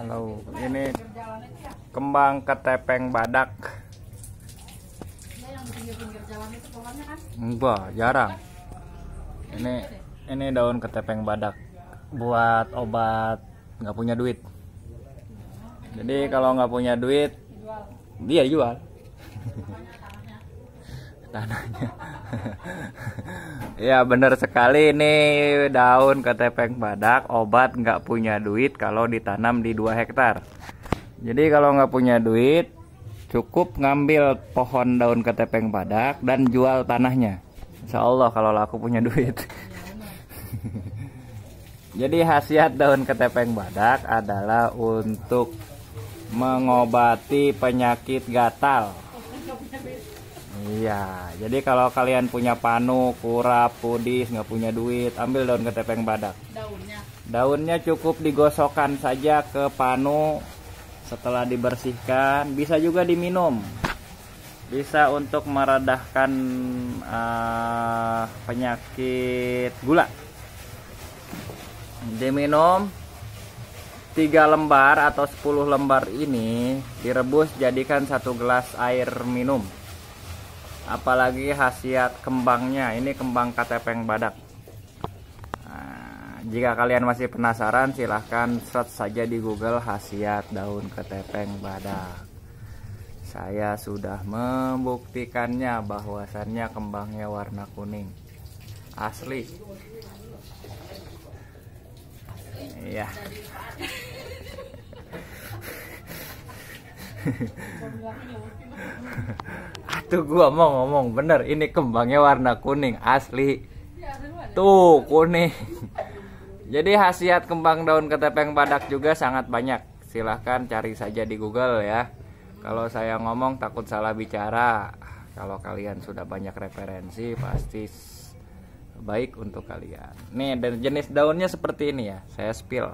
Halo, ini kembang ketepeng badak. Enggak, jarang. Ini daun ketepeng badak buat obat nggak punya duit. Jadi kalau nggak punya duit, dia jual. Tanahnya. Ya benar sekali, ini daun ketepeng badak obat nggak punya duit kalau ditanam di 2 hektar. Jadi kalau nggak punya duit, cukup ngambil pohon daun ketepeng badak dan jual tanahnya. Insya Allah kalau laku punya duit. Jadi khasiat daun ketepeng badak adalah untuk mengobati penyakit gatal. Iya, jadi kalau kalian punya panu, kurap, pudis, nggak punya duit, ambil daun ketepeng badak. Daunnya cukup digosokkan saja ke panu. Setelah dibersihkan, bisa juga diminum. Bisa untuk meredahkan penyakit gula. Diminum 3 lembar atau 10 lembar ini direbus jadikan 1 gelas air minum. Apalagi khasiat kembangnya, ini kembang ketepeng badak. Nah, jika kalian masih penasaran, silahkan search saja di Google khasiat daun ketepeng badak. Saya sudah membuktikannya bahwasannya kembangnya warna kuning asli. Iya. Atuh gua mau ngomong bener, ini kembangnya warna kuning asli. Tuh kuning. Jadi khasiat kembang daun ketepeng badak juga sangat banyak. Silahkan cari saja di Google ya. Kalau saya ngomong takut salah bicara. Kalau kalian sudah banyak referensi pasti baik untuk kalian. Nih, dan jenis daunnya seperti ini ya. Saya spill.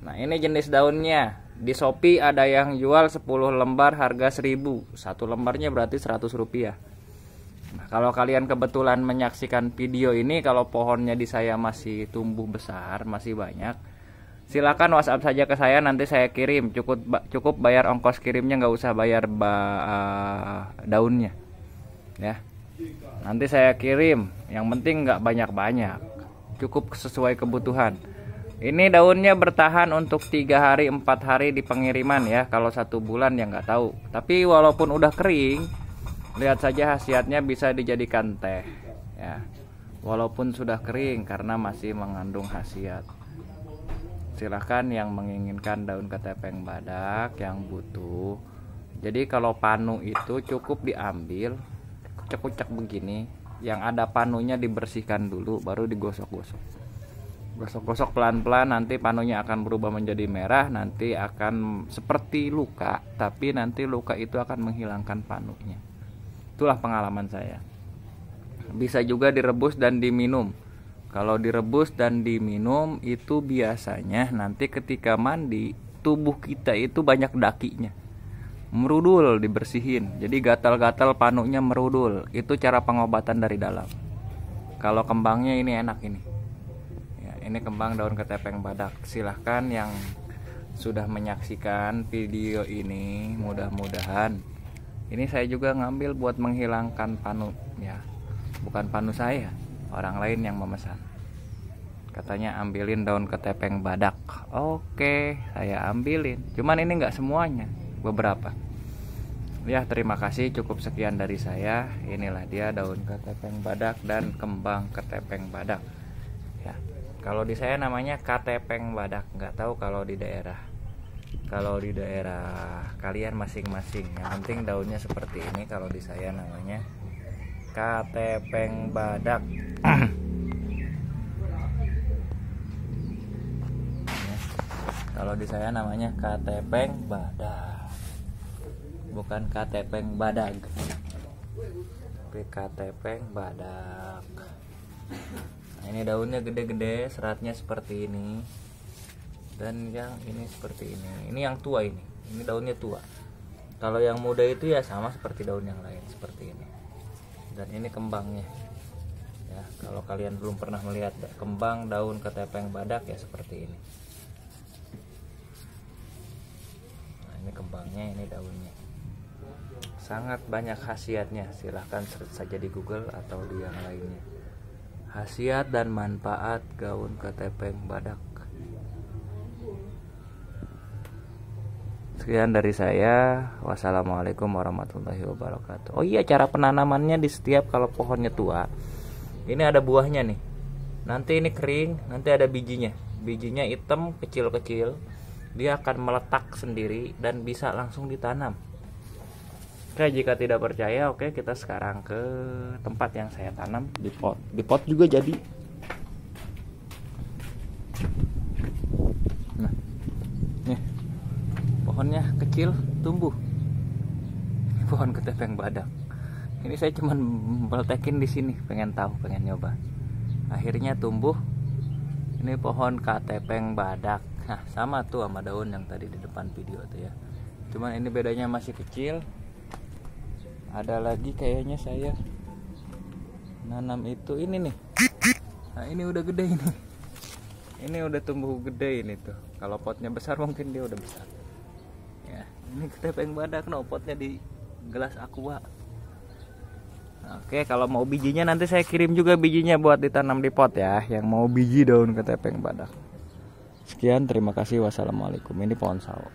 Nah, ini jenis daunnya. Di Shopee ada yang jual 10 lembar harga 1000. 1 lembarnya berarti 100 rupiah. Nah, kalau kalian kebetulan menyaksikan video ini, kalau pohonnya di saya masih tumbuh besar, masih banyak, silakan WhatsApp saja ke saya, nanti saya kirim. Cukup bayar ongkos kirimnya, nggak usah bayar daunnya. Ya. Nanti saya kirim. Yang penting nggak banyak-banyak. Cukup sesuai kebutuhan. Ini daunnya bertahan untuk 3 hari 4 hari di pengiriman ya. Kalau 1 bulan ya nggak tahu. Tapi walaupun udah kering, lihat saja khasiatnya bisa dijadikan teh ya. Walaupun sudah kering karena masih mengandung khasiat. Silahkan yang menginginkan daun ketepeng badak yang butuh. Jadi kalau panu itu cukup diambil kucek-kucek begini. Yang ada panunya dibersihkan dulu, baru digosok-gosok. Gosok-gosok pelan-pelan, nanti panunya akan berubah menjadi merah, nanti akan seperti luka, tapi nanti luka itu akan menghilangkan panunya. Itulah pengalaman saya. Bisa juga direbus dan diminum. Kalau direbus dan diminum itu biasanya nanti ketika mandi, tubuh kita itu banyak dakinya. Merudul, dibersihin. Jadi gatal-gatal panunya merudul. Itu cara pengobatan dari dalam. Kalau kembangnya ini enak ini. Ini kembang daun ketepeng badak. Silahkan yang sudah menyaksikan video ini, mudah-mudahan ini saya juga ngambil buat menghilangkan panu ya. Bukan panu saya, orang lain yang memesan. Katanya ambilin daun ketepeng badak. Oke, saya ambilin. Cuman ini nggak semuanya, beberapa. Ya, terima kasih, cukup sekian dari saya. Inilah dia daun ketepeng badak dan kembang ketepeng badak. Ya. Kalau di saya namanya ketepeng badak, nggak tahu kalau di daerah. Kalau di daerah kalian masing-masing. Yang penting daunnya seperti ini. Kalau di saya namanya ketepeng badak. Kalau di saya namanya ketepeng badak, bukan ketepeng badag, tapi ketepeng badak. Nah, ini daunnya gede-gede, seratnya seperti ini. Dan yang ini seperti ini. Ini yang tua ini. Ini daunnya tua. Kalau yang muda itu ya sama seperti daun yang lain seperti ini. Dan ini kembangnya. Ya, kalau kalian belum pernah melihat kembang daun ketepeng badak ya seperti ini. ini kembangnya, ini daunnya. Sangat banyak khasiatnya. Silahkan search saja di Google atau di yang lainnya. Khasiat dan manfaat daun ketepeng badak. Sekian dari saya. Wassalamualaikum warahmatullahi wabarakatuh. Oh iya, cara penanamannya di setiap kalau pohonnya tua, ini ada buahnya nih. Nanti ini kering, nanti ada bijinya. Bijinya hitam kecil-kecil. Dia akan meletak sendiri dan bisa langsung ditanam. Oke, jika tidak percaya, oke, kita sekarang ke tempat yang saya tanam di pot. Di pot juga jadi. Nah, nih. Pohonnya kecil tumbuh. Ini pohon ketepeng badak. Ini saya cuman meletekin di sini, pengen tahu, pengen nyoba. Akhirnya tumbuh. Ini pohon ketepeng badak. Nah, sama tuh sama daun yang tadi di depan video tuh ya. Cuman ini bedanya masih kecil. Ada lagi kayaknya saya nanam itu ini nih. Nah, ini udah gede ini. Ini udah tumbuh gede ini tuh. Kalau potnya besar mungkin dia udah besar. Ya, ini ketepeng badak, no, potnya di gelas aqua. Oke, kalau mau bijinya nanti saya kirim juga bijinya buat ditanam di pot ya. Yang mau biji daun ketepeng badak. Sekian, terima kasih. Wassalamualaikum. Ini pohon sawo.